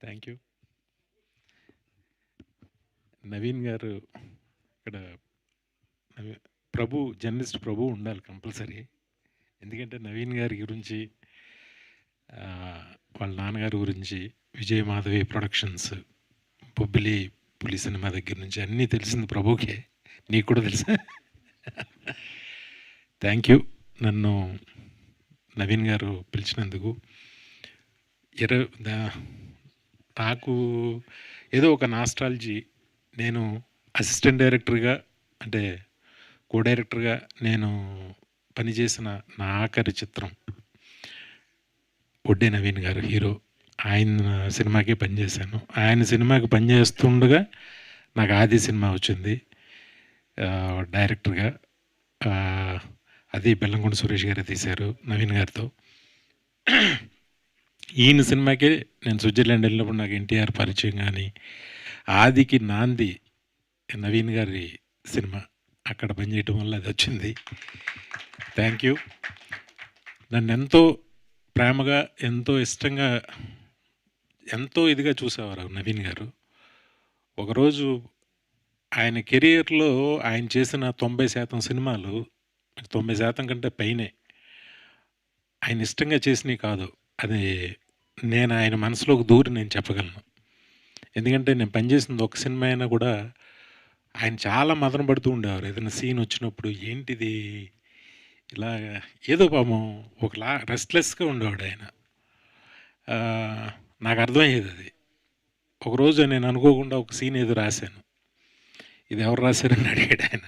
Thank you. Naveen గారు ఇక్కడ journalist ప్రభు ఉండాలి కంపల్సరీ. ఎందుకంటే నవీన్ గారి గురించి వాళ్ళ నాన్నగారి గురించి విజయ్ మాధవి ప్రొడక్షన్స్, బొబ్బిలి పులి సినిమా దగ్గర నుంచి అన్నీ తెలిసింది ప్రభుకే. నీకు కూడా తెలుసా? థ్యాంక్ యూ నన్ను నవీన్ గారు పిలిచినందుకు. నాకు ఏదో ఒక నాస్టాలజీ. నేను అసిస్టెంట్ డైరెక్టర్గా అంటే కో డైరెక్టర్గా నేను పనిచేసిన నా ఆఖరి చిత్రం ఒడ్డే నవీన్ గారు హీరో. ఆయన సినిమాకే పనిచేశాను. ఆయన సినిమాకి పనిచేస్తుండగా నాకు ఆది సినిమా వచ్చింది డైరెక్టర్గా. అది బెల్లంకొండ సురేష్ గారే తీశారు నవీన్ గారితో. ఈయన సినిమాకే నేను స్విట్జర్లాండ్ వెళ్ళినప్పుడు నాకు ఎన్టీఆర్ పరిచయం. కానీ ఆదికి నాంది నవీన్ గారి సినిమా, అక్కడ పనిచేయటం వల్ల అది వచ్చింది. Thank you. నన్ను ఎంతో ప్రేమగా, ఎంతో ఇష్టంగా, ఎంతో ఇదిగా చూసేవారు నవీన్ గారు. ఒకరోజు ఆయన కెరియర్లో ఆయన చేసిన 90% సినిమాలు, 90% కంటే పైనే ఆయన ఇష్టంగా చేసినవి కాదు. అది నేను ఆయన మనసులోకి దూరి నేను చెప్పగలను. ఎందుకంటే నేను పనిచేసింది ఒక సినిమా అయినా కూడా ఆయన చాలా మదన పడుతూ ఉండేవారు. ఏదైనా సీన్ వచ్చినప్పుడు ఏంటిది ఇలా ఏదో పాపం ఒకలా రెస్ట్లెస్గా ఉండేవాడు ఆయన. నాకు అర్థమయ్యేది అది. ఒకరోజు నేను అనుకోకుండా ఒక సీన్ ఏదో రాశాను. ఇది ఎవరు రాశారని అడిగాడు ఆయన.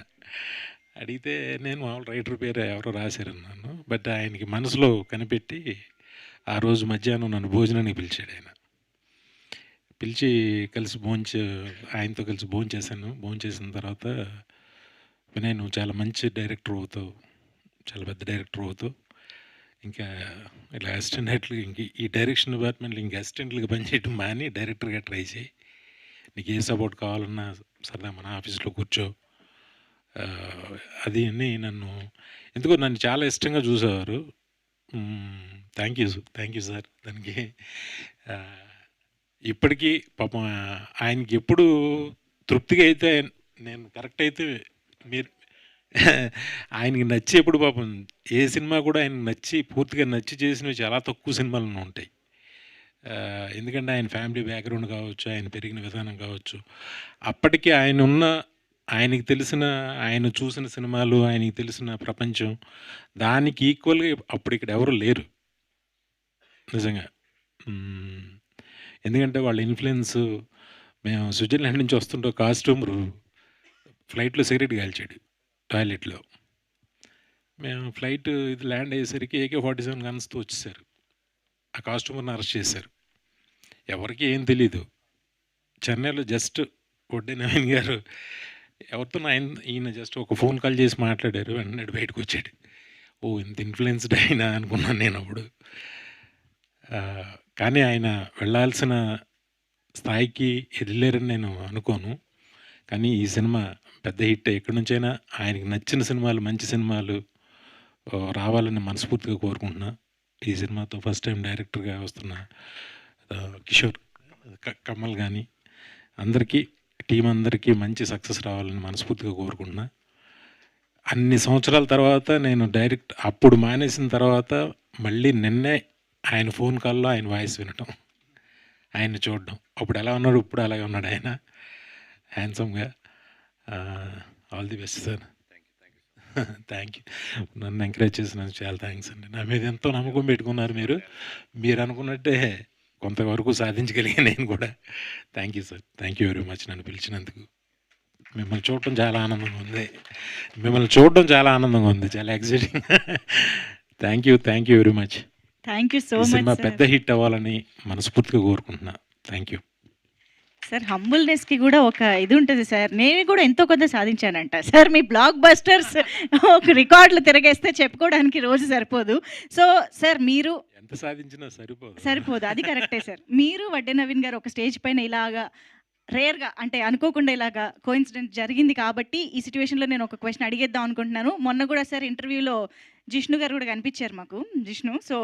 అడిగితే నేను మామూలు రైటర్ పేరు ఎవరో రాశారన్నాను. బట్ ఆయనకి మనసులో కనిపెట్టి ఆ రోజు మధ్యాహ్నం నన్ను భోజనానికి పిలిచాడు ఆయన. పిలిచి కలిసి ఆయనతో కలిసి భోంచేశాను. భోంచేసిన తర్వాత వినయ్, నువ్వు చాలా మంచి డైరెక్టర్ అవుతావు, చాలా పెద్ద డైరెక్టర్ అవుతావు, ఇంకా ఇలా అసిస్టెంట్ డైరెక్టర్గా ఇంక ఈ డైరెక్షన్ డిపార్ట్మెంట్లో ఇంకా అసిస్టెంట్లుగా పనిచేయడం మాని డైరెక్టర్గా ట్రై చేయి. నీకు ఏ సపోర్ట్ కావాలన్నా సరదా మన ఆఫీస్లో కూర్చో అది అని నన్ను ఎందుకో నన్ను చాలా ఇష్టంగా చూసేవారు. Thank you sir. దానికి ఇప్పటికీ పాపం ఆయనకి ఎప్పుడు తృప్తిగా అయితే నేను కరెక్ట్ అయితే మీరు ఆయనకి నచ్చి ఎప్పుడు పాపం ఏ సినిమా కూడా ఆయనకు నచ్చి పూర్తిగా నచ్చి చేసినవి చాలా తక్కువ సినిమాలు ఉంటాయి. ఎందుకంటే ఆయన ఫ్యామిలీ బ్యాక్గ్రౌండ్ కావచ్చు, ఆయన పెరిగిన విధానం కావచ్చు, అప్పటికి ఆయనకి తెలిసిన, ఆయన చూసిన సినిమాలు, ఆయనకి తెలిసిన ప్రపంచం, దానికి ఈక్వల్గా అప్పుడు ఇక్కడ ఎవరు లేరు నిజంగా. ఎందుకంటే వాళ్ళ ఇన్ఫ్లుయెన్స్. మేము స్విట్జర్లాండ్ నుంచి వస్తుంటే కాస్ట్యూమరు ఫ్లైట్లో సిగరెట్ కాల్చాడు టాయిలెట్లో. మేము ఫ్లైట్ ఇది ల్యాండ్ అయ్యేసరికి AK-47 గన్స్తో వచ్చేసారు. ఆ కాస్ట్యూమర్ని అరెస్ట్ చేశారు. ఎవరికి ఏం తెలీదు. చెన్నైలో జస్ట్ ఒడ్డే నవీన్ గారు ఎవరితో ఈయన జస్ట్ ఒక ఫోన్ కాల్ చేసి మాట్లాడారు. వెంటనే బయటకు వచ్చాడు. ఓ, ఇంత ఇన్ఫ్లుయెన్స్డ్ అయినా అనుకున్నాను నేను అప్పుడు. కానీ ఆయన వెళ్ళాల్సిన స్థాయికి వెళ్ళారని నేను అనుకోను. కానీ ఈ సినిమా పెద్ద హిట్. ఎక్కడి నుంచైనా ఆయనకి నచ్చిన సినిమాలు, మంచి సినిమాలు రావాలని మనస్ఫూర్తిగా కోరుకుంటున్నా. ఈ సినిమాతో ఫస్ట్ టైం డైరెక్టర్గా వస్తున్న కిషోర్ కమల్ కానీ అందరికీ, టీం అందరికీ మంచి సక్సెస్ రావాలని మనస్ఫూర్తిగా కోరుకుంటున్నా. అన్ని సంవత్సరాల తర్వాత నేను అప్పుడు మానేసిన తర్వాత మళ్ళీ నిన్నే ఆయన ఫోన్ కాల్లో ఆయన వాయిస్ వినటం, ఆయన్ని చూడడం. అప్పుడు ఎలా ఉన్నాడు, ఇప్పుడు అలాగే ఉన్నాడు ఆయన హ్యాండ్సమ్గా. All the best sir. Thank you. నన్ను ఎంకరేజ్ చేసినందుకు చాలా థ్యాంక్స్ అండి. నా మీద ఎంతో నమ్మకం పెట్టుకున్నారు మీరు అనుకున్నట్టే కొంతవరకు సాధించగలిగా నేను కూడా. Thank you sir. Thank you very much నన్ను పిలిచినందుకు. మిమ్మల్ని చూడటం చాలా ఆనందంగా ఉంది. చాలా exciting. Thank you very much. Thank you so much. Cinema పెద్ద హిట్ అవ్వాలని మనస్ఫూర్తిగా కోరుకుంటున్నా. Thank you sir. హంబుల్నెస్కి కూడా ఒక ఇది ఉంటుంది సార్. నేను కూడా ఎంతో కొంత సాధించానంట సార్. మీ బ్లాక్ బస్టర్స్ ఒక రికార్డులు తిరగేస్తే చెప్పుకోవడానికి రోజు సరిపోదు. సో సార్, మీరు ఎంత సాధించినా సరిపోదు. అది కరెక్టే సార్. మీరు వడ్డే నవీన్ గారు ఒక స్టేజ్ పైన ఇలాగా రేర్గా, అంటే అనుకోకుండా ఇలాగా కోఇన్సిడెంట్ జరిగింది కాబట్టి ఈ సిచ్యువేషన్లో నేను ఒక క్వశ్చన్ అడిగేద్దాం అనుకుంటున్నాను. మొన్న కూడా సార్ ఇంటర్వ్యూలో జిష్ణు గారు కూడా కనిపించారు మాకు. జిష్ణు, సో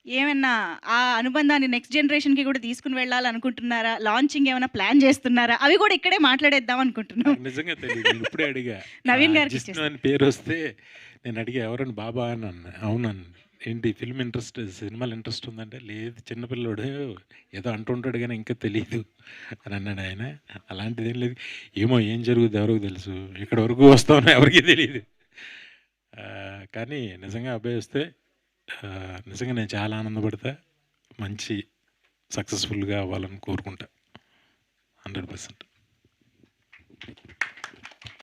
ఏమన్నా ఆ అనుబంధాన్ని నెక్స్ట్ జనరేషన్‌కి కూడా తీసుకొని వెళ్ళాలనుకుంటున్నారా? లాంచింగ్ ఏమైనా ప్లాన్ చేస్తున్నారా? అవి కూడా ఇక్కడే మాట్లాడేద్దాం అనుకుంటున్నాం. నాకు నిజంగా తెలీదు. నేను ఇప్పుడే అడిగా. నవీన్ గారికి జిష్ణు ఇచ్చేస్తా. అని పేరొస్తే నేను అడిగా ఎవరండి బాబా అని అన్నా. అవునన్నా. ఏంటి ఫిల్మ్ ఇంట్రెస్ట్ సినిమాలు ఇంట్రెస్ట్ ఉందంటే, లేదు చిన్న పిల్లోడు ఏదో అంటుంటాడు గానీ ఇంకా తెలీదు అని అన్నాడు ఆయన. అలాంటిదేం లేదు. ఏమో ఏం జరుగుద్దో ఎవరికి తెలుసు. ఇక్కడి వరకు వస్తామో ఎవరికీ తెలీదు. కానీ నిజంగా అబ్బాయి వస్తే నిజంగా నేను చాలా ఆనందపడతా. మంచి సక్సెస్‌ఫుల్‌గా అవ్వాలని కోరుకుంటా. 100%.